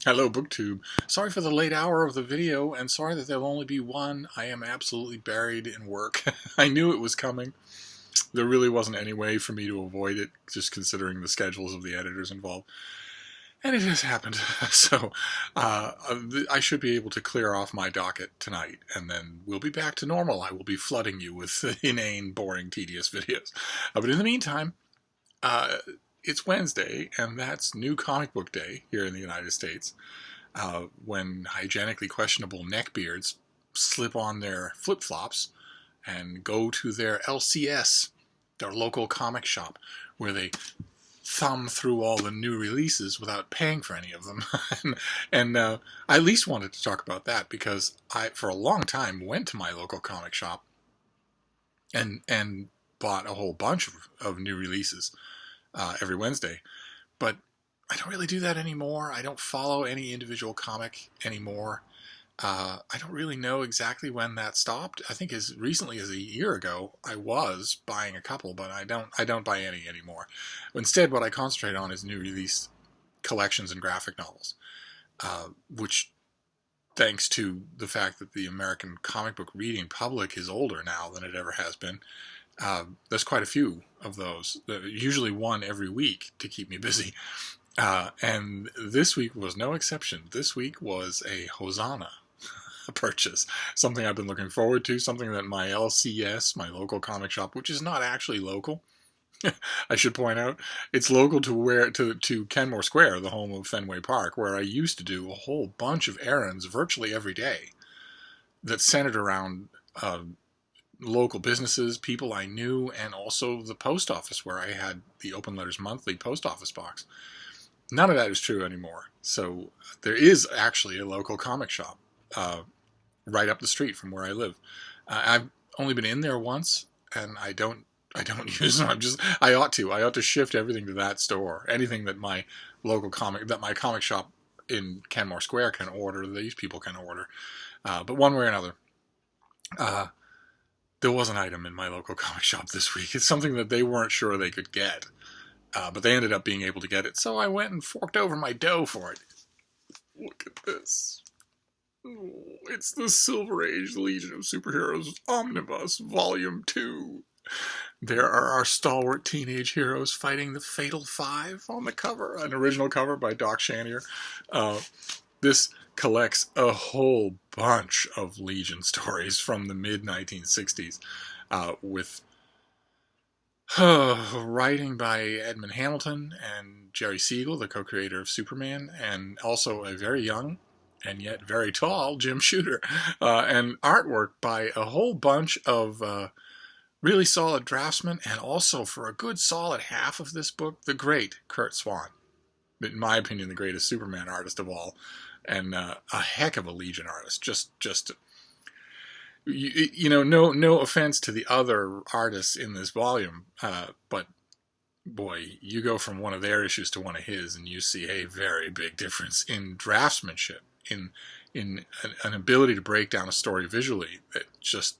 Hello, BookTube. Sorry for the late hour of the video, and sorry that there'll only be one. I am absolutely buried in work. I knew it was coming. There really wasn't any way for me to avoid it, just considering the schedules of the editors involved. And it has happened. So I should be able to clear off my docket tonight, and then we'll be back to normal. I will be flooding you with inane, boring, tedious videos. But in the meantime, it's Wednesday, and that's New Comic Book Day here in the United States, when hygienically questionable neckbeards slip on their flip-flops and go to their LCS, their local comic shop, where they thumb through all the new releases without paying for any of them. and I at least wanted to talk about that because I, for a long time, went to my local comic shop and bought a whole bunch of new releases every Wednesday. But I don't really do that anymore. I don't follow any individual comic anymore. I don't really know exactly when that stopped. I think as recently as a year ago, I was buying a couple, but I don't buy any anymore. Instead, what I concentrate on is new release collections and graphic novels, which, thanks to the fact that the American comic book reading public is older now than it ever has been, there's quite a few of those. Usually one every week to keep me busy. And this week was no exception. This week was a Hosanna purchase. Something I've been looking forward to, something that my LCS, my local comic shop, which is not actually local, I should point out, it's local to Kenmore Square, the home of Fenway Park, where I used to do a whole bunch of errands virtually every day that centered around local businesses, people I knew, and also the post office, where I had the Open Letters Monthly post office box. None of that is true anymore. So there is actually a local comic shop right up the street from where I live. I've only been in there once, and I don't use them. I ought to shift everything to that store. Anything that my comic shop in Kenmore Square can order, these people can order. But one way or another, there was an item in my local comic shop this week. It's something that they weren't sure they could get. But they ended up being able to get it, so I went and forked over my dough for it. Look at this. Oh, it's the Silver Age Legion of Superheroes Omnibus, Volume 2. There are our stalwart teenage heroes fighting the Fatal Five on the cover, an original cover by Doc Shanier. This collects a whole bunch of Legion stories from the mid-1960s, with writing by Edmund Hamilton and Jerry Siegel, the co-creator of Superman, and also a very young and yet very tall Jim Shooter, and artwork by a whole bunch of really solid draftsmen, and also for a good solid half of this book, the great Kurt Swan. In my opinion, the greatest Superman artist of all, and a heck of a Legion artist. Just no offense to the other artists in this volume, but boy, you go from one of their issues to one of his, and you see a very big difference in draftsmanship, in an ability to break down a story visually. That just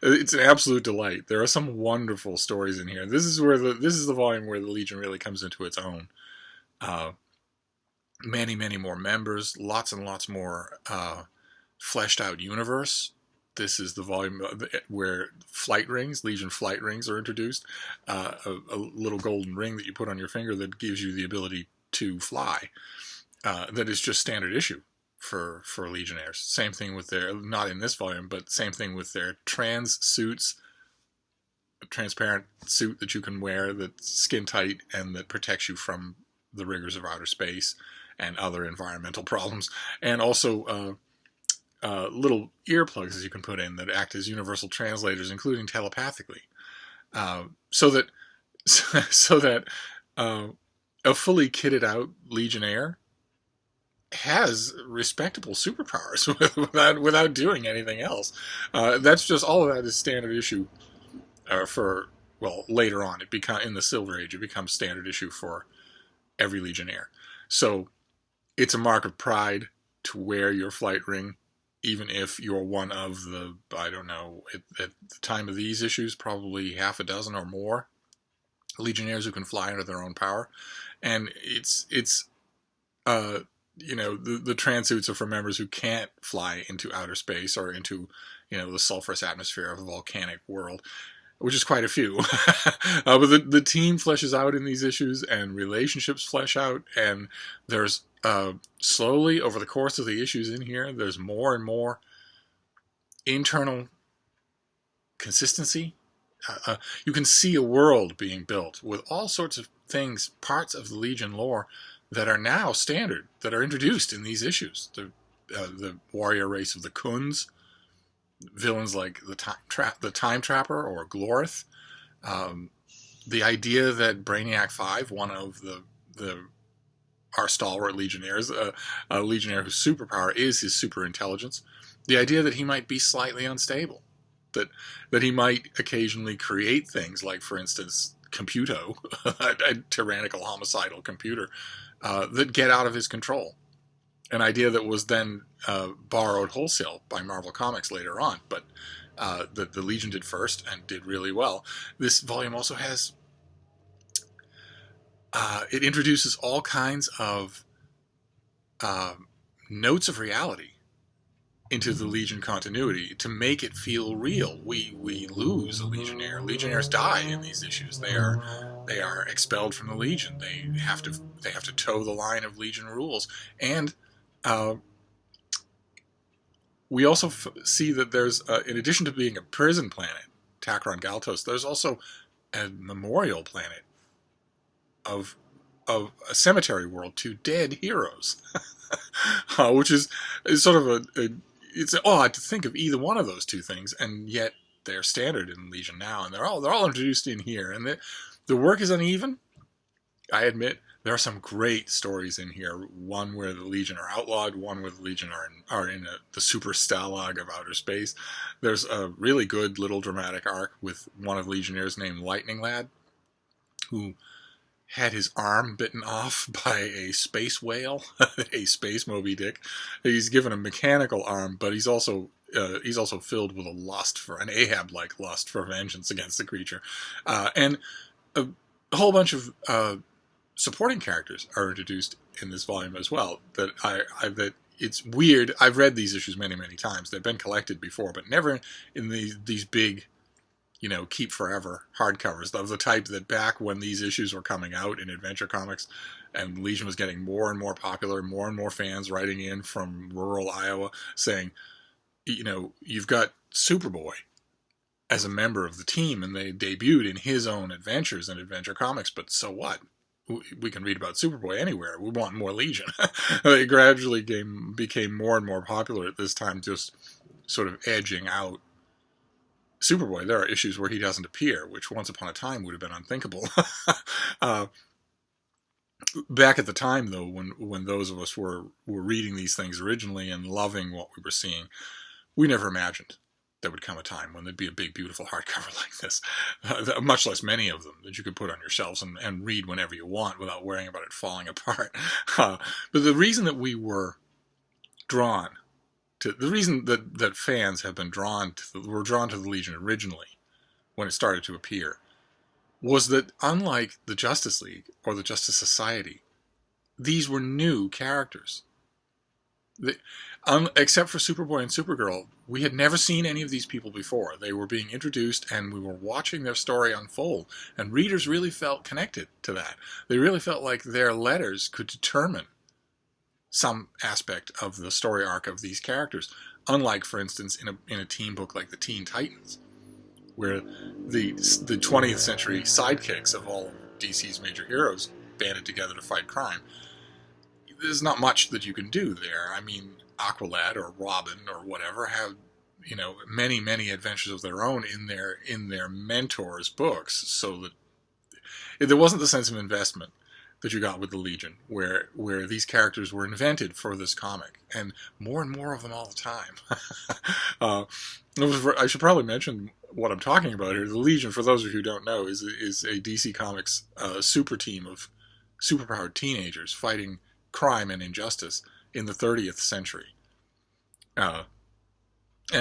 it's an absolute delight. There are some wonderful stories in here. This is the volume where the Legion really comes into its own. Many more members, lots and lots more fleshed out universe. This is the volume where flight rings, Legion flight rings, are introduced. A little golden ring that you put on your finger that gives you the ability to fly. That is just standard issue for Legionnaires. Same thing with their, not in this volume, but same thing with their trans suits. A transparent suit that you can wear that's skin tight and that protects you from the rigors of outer space and other environmental problems. And also little earplugs that you can put in that act as universal translators, including telepathically, so that a fully kitted out Legionnaire has respectable superpowers without doing anything else. That's just, all of that is standard issue later on in the Silver Age it becomes standard issue for every Legionnaire. So it's a mark of pride to wear your flight ring, even if you're one of the, I don't know, at the time of these issues, probably half a dozen or more Legionnaires who can fly under their own power. And it's the trans suits are for members who can't fly into outer space or into, the sulfurous atmosphere of a volcanic world, which is quite a few. But the team fleshes out in these issues, and relationships flesh out, and there's slowly over the course of the issues in here, there's more and more internal consistency. You can see a world being built with all sorts of things, parts of the Legion lore that are now standard, that are introduced in these issues. The warrior race of the Khunds, villains like the Time Trapper or Glorith, the idea that Brainiac 5, one of our stalwart legionnaires, a legionnaire whose superpower is his super intelligence, the idea that he might be slightly unstable, that he might occasionally create things like, for instance, Computo, a tyrannical homicidal computer, that get out of his control. An idea that was then borrowed wholesale by Marvel Comics later on, but that the Legion did first and did really well. This volume also has, it introduces all kinds of notes of reality into the Legion continuity to make it feel real. We lose a Legionnaire. Legionnaires die in these issues. They are expelled from the Legion. They have to toe the line of Legion rules. And we also see that there's, in addition to being a prison planet, Takron Galtos, there's also a memorial planet of a cemetery world to dead heroes, which is sort of it's odd to think of either one of those two things, and yet they're standard in Legion now, and they're all introduced in here. And the work is uneven, I admit. There are some great stories in here. One where the Legion are outlawed, one where the Legion are in the super stalag of outer space. There's a really good little dramatic arc with one of the Legionnaires named Lightning Lad, who had his arm bitten off by a space whale, a space Moby Dick. He's given a mechanical arm, but he's also filled with an Ahab-like lust for vengeance against the creature. And a whole bunch of supporting characters are introduced in this volume as well. That it's weird. I've read these issues many, many times. They've been collected before, but never in these big, keep forever hardcovers of the type that back when these issues were coming out in Adventure Comics and Legion was getting more and more popular, more and more fans writing in from rural Iowa saying, you've got Superboy as a member of the team, and they debuted in his own adventures in Adventure Comics, but so what? We can read about Superboy anywhere. We want more Legion. They gradually became more and more popular at this time, just sort of edging out Superboy. There are issues where he doesn't appear, which once upon a time would have been unthinkable. Back at the time, though, when those of us were reading these things originally and loving what we were seeing, we never imagined there would come a time when there'd be a big, beautiful hardcover like this, much less many of them, that you could put on your shelves and read whenever you want without worrying about it falling apart. But the reason that we were drawn to, the reason that fans have been were drawn to the Legion originally when it started to appear, was that unlike the Justice League or the Justice Society, these were new characters. Except for Superboy and Supergirl, we had never seen any of these people before. They were being introduced, and we were watching their story unfold, and readers really felt connected to that. They really felt like their letters could determine some aspect of the story arc of these characters, unlike, for instance, in a teen book like the Teen Titans, where the 20th century sidekicks of all of DC's major heroes banded together to fight crime. There's not much that you can do there. I mean, Aqualad or Robin or whatever have, many, many adventures of their own in their mentors' books, so that there wasn't the sense of investment that you got with the Legion, where these characters were invented for this comic, and more of them all the time. I should probably mention what I'm talking about here. The Legion, for those of you who don't know, is a DC Comics super team of superpowered teenagers fighting crime and injustice in the 30th century. And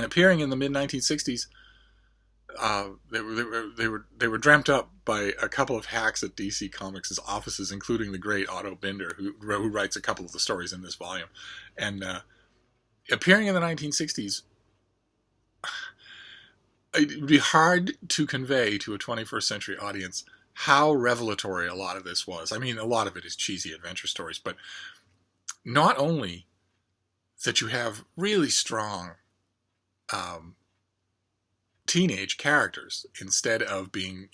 appearing in the mid-1960s, They were dreamt up by a couple of hacks at DC Comics' offices, including the great Otto Binder, who writes a couple of the stories in this volume. And appearing in the 1960s, it would be hard to convey to a 21st century audience how revelatory a lot of this was. I mean, a lot of it is cheesy adventure stories, but not only that you have really strong teenage characters instead of being,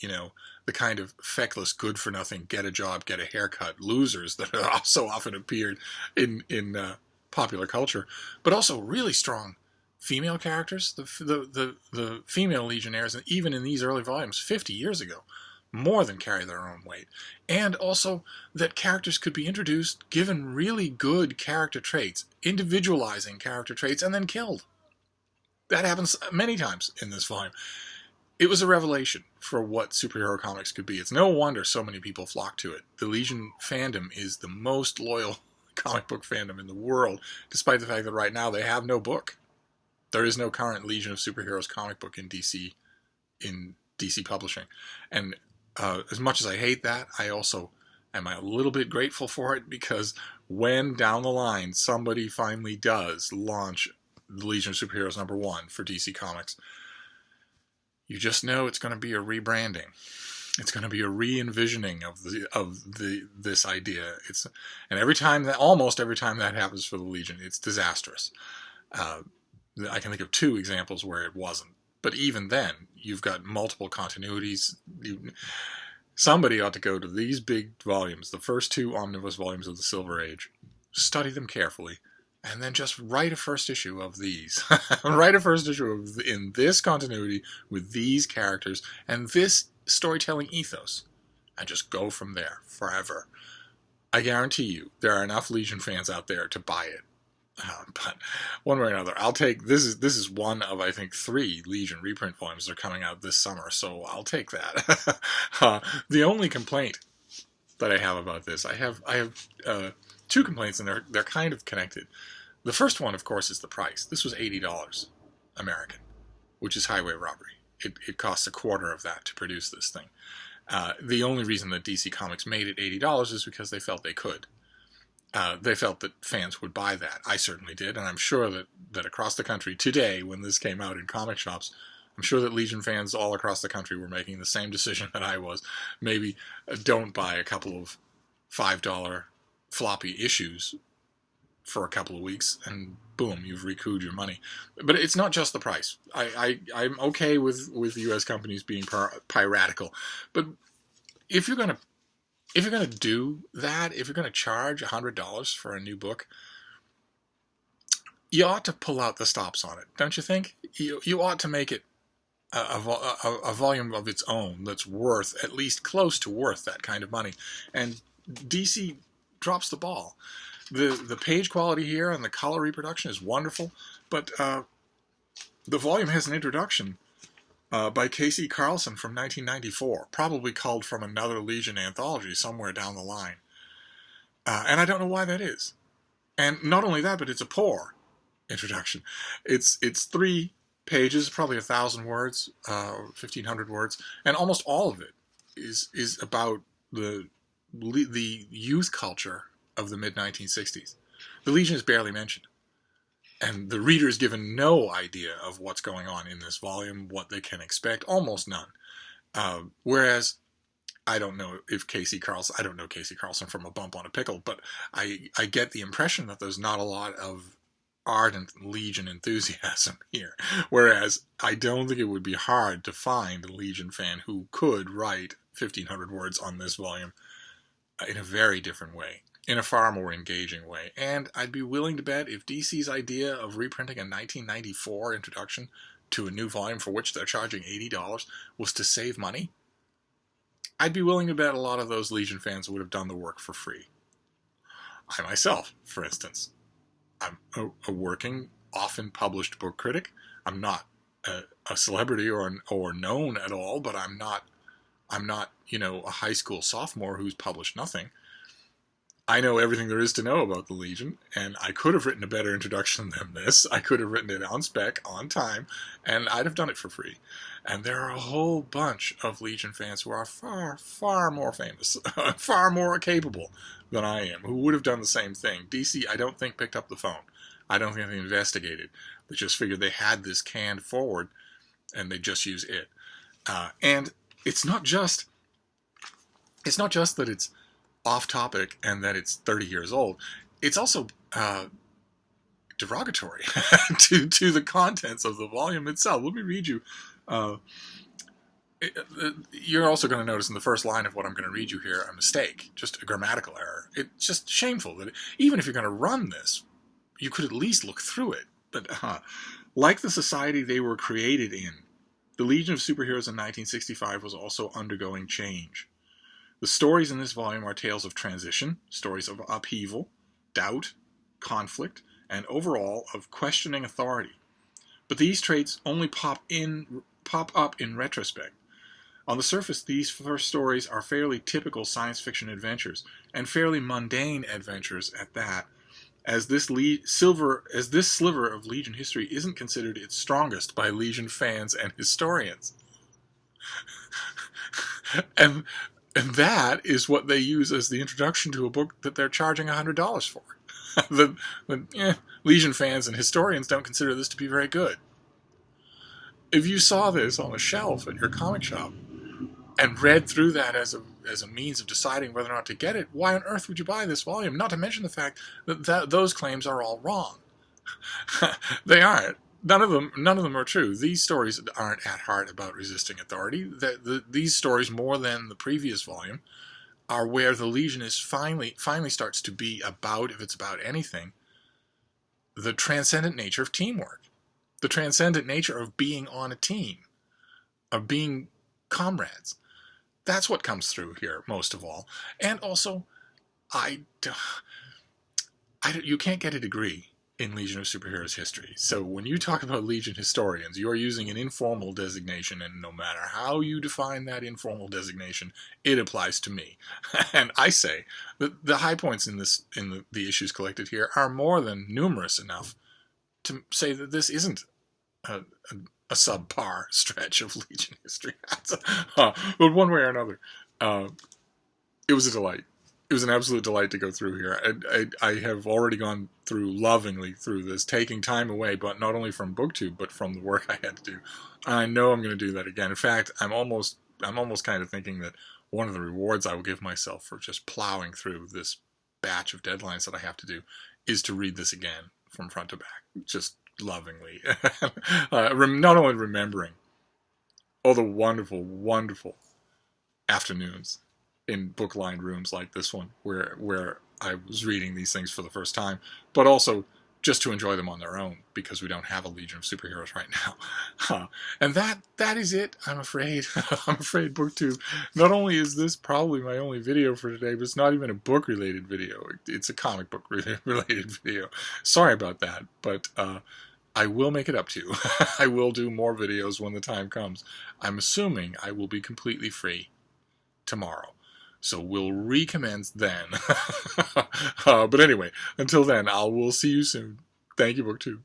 the kind of feckless, good-for-nothing, get-a-job, get-a-haircut losers that are so often appeared in popular culture, but also really strong female characters. The female Legionnaires, and even in these early volumes, 50 years ago, more than carry their own weight. And also that characters could be introduced, given really good character traits, individualizing character traits, and then killed. That happens many times in this volume. It was a revelation for what superhero comics could be. It's no wonder so many people flock to it. The Legion fandom is the most loyal comic book fandom in the world, despite the fact that right now they have no book. There is no current Legion of Superheroes comic book in DC publishing. And as much as I hate that, I also am a little bit grateful for it, because when down the line somebody finally does launch the Legion of Superheroes #1 for DC Comics, you just know it's going to be a rebranding. It's going to be a re-envisioning of this idea. And almost every time that happens for the Legion, it's disastrous. I can think of 2 examples where it wasn't. But even then, you've got multiple continuities. Somebody ought to go to these big volumes, the first 2 omnibus volumes of the Silver Age, study them carefully, and then just write a first issue of these. Write a first issue in this continuity with these characters and this storytelling ethos, and just go from there forever. I guarantee you there are enough Legion fans out there to buy it. But one way or another, I'll take this is one of, I think, 3 Legion reprint volumes that are coming out this summer, so I'll take that. The only complaint that I have about this, I have 2 complaints, and they're kind of connected. The first one, of course, is the price. This was $80 American, which is highway robbery. It costs a quarter of that to produce this thing. The only reason that DC Comics made it $80 is because they felt they could. They felt that fans would buy that. I certainly did, and I'm sure that across the country today, when this came out in comic shops, I'm sure that Legion fans all across the country were making the same decision that I was. Maybe don't buy a couple of $5 floppy issues for a couple of weeks, and boom, you've recouped your money. But it's not just the price. I'm okay with U.S. companies being piratical, but if you're going to do that, if you're going to charge $100 for a new book, you ought to pull out the stops on it, don't you think? You ought to make it a volume of its own that's worth, at least close to worth, that kind of money. And DC drops the ball. The page quality here and the color reproduction is wonderful, but the volume has an introduction by K.C. Carlson from 1994, probably culled from another Legion anthology somewhere down the line. And I don't know why that is. And not only that, but it's a poor introduction. It's 3 pages, probably 1,000 words, 1,500 words, and almost all of it is about the youth culture of the mid-1960s. The Legion is barely mentioned. And the reader is given no idea of what's going on in this volume, what they can expect, almost none. Whereas, I don't know K.C. Carlson from a bump on a pickle, but I get the impression that there's not a lot of ardent Legion enthusiasm here. Whereas, I don't think it would be hard to find a Legion fan who could write 1,500 words on this volume in a very different way, in a far more engaging way. And I'd be willing to bet if DC's idea of reprinting a 1994 introduction to a new volume for which they're charging $80 was to save money, I'd be willing to bet a lot of those Legion fans would have done the work for free. I myself, for instance, I'm a working, often published book critic. I'm not a celebrity or known at all, but I'm not a high school sophomore who's published nothing. I know everything there is to know about the Legion, and I could have written a better introduction than this. I could have written it on spec, on time, and I'd have done it for free. And there are a whole bunch of Legion fans who are far, far more famous, far more capable than I am, who would have done the same thing. DC, I don't think, picked up the phone. I don't think they investigated. They just figured they had this canned forward, and they just use it. And it's not just that it's off topic and that it's 30 years old. It's also derogatory to the contents of the volume itself. Let me read you. You're also going to notice in the first line of what I'm going to read you here a mistake, just a grammatical error. It's just shameful that even if you're going to run this, you could at least look through it. But like the society they were created in, the Legion of Superheroes in 1965 was also undergoing change. The stories in this volume are tales of transition, stories of upheaval, doubt, conflict, and overall of questioning authority. But these traits only pop up in retrospect. On the surface, these first stories are fairly typical science fiction adventures, and fairly mundane adventures at that, as this sliver of Legion history isn't considered its strongest by Legion fans and historians. And that is what they use as the introduction to a book that they're charging $100 for. Legion fans and historians don't consider this to be very good. If you saw this on a shelf at your comic shop and read through that as a means of deciding whether or not to get it, why on earth would you buy this volume? Not to mention the fact that those claims are all wrong. They aren't. None of them are true. These stories aren't at heart about resisting authority. These stories, more than the previous volume, are where the Legion is finally starts to be about, if it's about anything, the transcendent nature of teamwork, the transcendent nature of being on a team, of being comrades. That's what comes through here most of all. And also, you can't get a degree in Legion of Superheroes history. So when you talk about Legion historians, you are using an informal designation, and no matter how you define that informal designation, it applies to me. And I say that the high points in the issues collected here are more than numerous enough to say that this isn't a subpar stretch of Legion history. But one way or another, it was a delight. It was an absolute delight to go through here. I have already gone lovingly through this, taking time away, but not only from BookTube, but from the work I had to do. I know I'm going to do that again. In fact, I'm almost kind of thinking that one of the rewards I will give myself for just plowing through this batch of deadlines that I have to do is to read this again from front to back, just lovingly. Not only remembering all the wonderful, wonderful afternoons in book-lined rooms like this one, where I was reading these things for the first time, but also just to enjoy them on their own, because we don't have a Legion of Superheroes right now. And that is it, I'm afraid. I'm afraid, BookTube. Not only is this probably my only video for today, but it's not even a book-related video. It's a comic book-related video. Sorry about that, but I will make it up to you. I will do more videos when the time comes. I'm assuming I will be completely free tomorrow. So we'll recommence then. But anyway, until then, we'll see you soon. Thank you, BookTube.